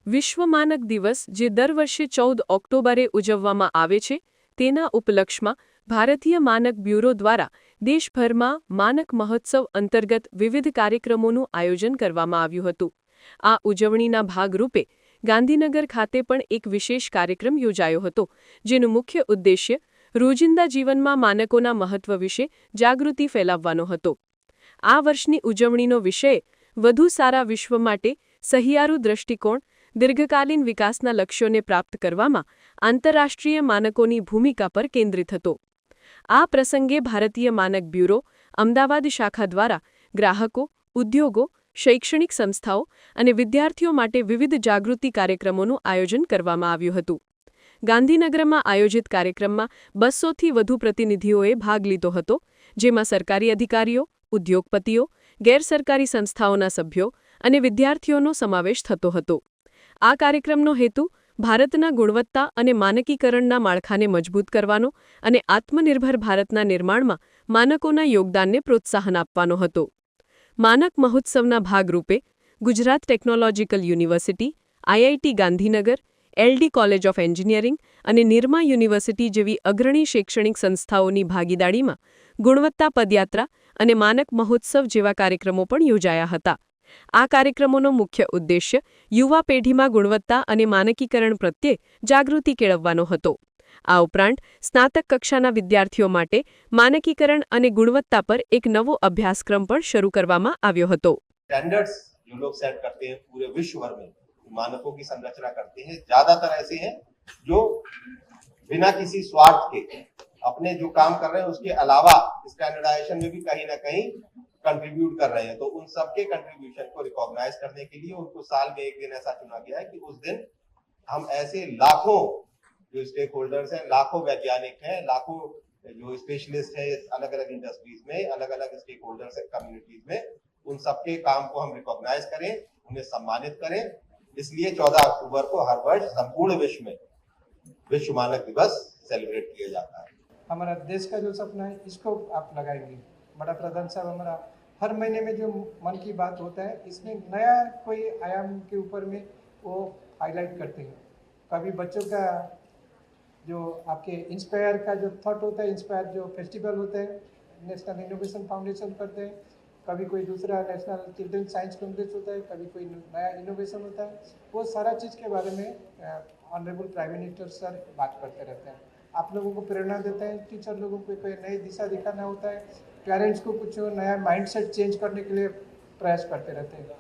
વિશ્વ માનક દિવસ જે દર વર્ષે 14 ઓક્ટોબરે ઉજવવામાં આવે છે, તેના ઉપલક્ષમાં ભારતીય માનક બ્યુરો દ્વારા દેશભરમાં માનક મહોત્સવ અંતર્ગત વિવિધ કાર્યક્રમોનું આયોજન કરવામાં આવ્યું હતું. આ ઉજવણીના ભાગરૂપે ગાંધીનગર ખાતે પણ એક વિશેષ કાર્યક્રમ યોજાયો હતો, જેનું મુખ્ય ઉદ્દેશ્ય રોજિંદા જીવનમાં માનકોના મહત્વ વિશે જાગૃતિ ફેલાવવાનો હતો. આ વર્ષની ઉજવણીનો વિષય વધુ સારા વિશ્વ માટે સહિયારું દૃષ્ટિકોણ, દીર્ઘકાલીન વિકાસના લક્ષ્યોને પ્રાપ્ત કરવામાં આંતરરાષ્ટ્રીય માનકોની ભૂમિકા પર કેન્દ્રિત હતો. આ પ્રસંગે ભારતીય માનક બ્યુરો, અમદાવાદ શાખા દ્વારા ગ્રાહકો, ઉદ્યોગો, શૈક્ષણિક સંસ્થાઓ અને વિદ્યાર્થીઓ માટે વિવિધ જાગૃતિ કાર્યક્રમોનું આયોજન કરવામાં આવ્યું હતું. ગાંધીનગરમાં આયોજિત કાર્યક્રમમાં 200થી વધુ પ્રતિનિધિઓએ ભાગ લીધો હતો, જેમાં સરકારી અધિકારીઓ, ઉદ્યોગપતિઓ, ગેરસરકારી સંસ્થાઓના સભ્યો અને વિદ્યાર્થીઓનો સમાવેશ થતો હતો. આ કાર્યક્રમનો હેતુ ભારતના ગુણવત્તા અને માનકીકરણના માળખાને મજબૂત કરવાનો અને આત્મનિર્ભર ભારતના નિર્માણમાં માનકોના યોગદાનને પ્રોત્સાહન આપવાનો હતો. માનક મહોત્સવના ભાગરૂપે Gujarat technological university, IIT Gandhinagar, LD college of engineering અને નિરમા યુનિવર્સિટી જેવી અગ્રણી શૈક્ષણિક સંસ્થાઓની ભાગીદારીમાં ગુણવત્તા પદયાત્રા અને માનક મહોત્સવ જેવા કાર્યક્રમો પણ યોજાયા હતા. આ કાર્યક્રમોનો મુખ્ય ઉદ્દેશ્ય યુવા પેઢીમાં ગુણવત્તા અને માનકીકરણ પ્રત્યે જાગૃતિ કેળવવાનો હતો. આ ઉપરાંત સ્નાતક કક્ષાના વિદ્યાર્થીઓ માટે માનકીકરણ અને ગુણવત્તા પર એક નવો અભ્યાસક્રમ પણ શરૂ કરવામાં આવ્યો હતો. स्टैंडर्ड्स जो लोग सेट करते हैं पूरे विश्व भर में मानकों की संरचना करते हैं, ज्यादातर ऐसे हैं जो बिना किसी स्वार्थ के अपने जो काम कर रहे हैं उसके अलावा स्टैंडर्डाइजेशन में भी कहीं ना कहीं कंट्रीब्यूट कर रहे हैं. तो उन सबके कंट्रीब्यूशन को रिकॉग्नाइज करने के लिए उनको साल में एक दिन ऐसा चुना गया है कि उस दिन हम ऐसे लाखों जो स्टेक होल्डर्स हैं, लाखों वैज्ञानिक हैं, लाखों जो स्पेशलिस्ट हैं अलग अलग इंडस्ट्रीज में, अलग अलग स्टेक होल्डर्स हैं कम्युनिटीज में, उन सबके काम को हम रिकॉग्नाइज करें, उन्हें सम्मानित करें. इसलिए 14 अक्टूबर को हर वर्ष संपूर्ण विश्व में विश्व मानक दिवस सेलिब्रेट किया जाता है. हमारा देश का जो सपना है इसको आप लगाएंगे. बड़ा प्रधान साहब हमारा हर महीने में जो मन की बात होता है इसमें नया कोई आयाम के ऊपर में वो हाईलाइट करते हैं. कभी बच्चों का जो आपके इंस्पायर का जो थॉट होता है, इंस्पायर जो फेस्टिवल होता है, नेशनल इनोवेशन फाउंडेशन करते हैं. कभी कोई दूसरा नेशनल चिल्ड्रन साइंस कांग्रेस होता है, कभी कोई नया इनोवेशन होता है. वो सारा चीज़ के बारे में ऑनरेबल प्राइम मिनिस्टर सर बात करते रहते हैं. आप लोगों को प्रेरणा देते हैं, टीचर लोगों को कोई नई दिशा दिखाना होता है, पेरेंट्स को कुछ नया माइंडसेट चेंज करने के लिए प्रयास करते रहते हैं.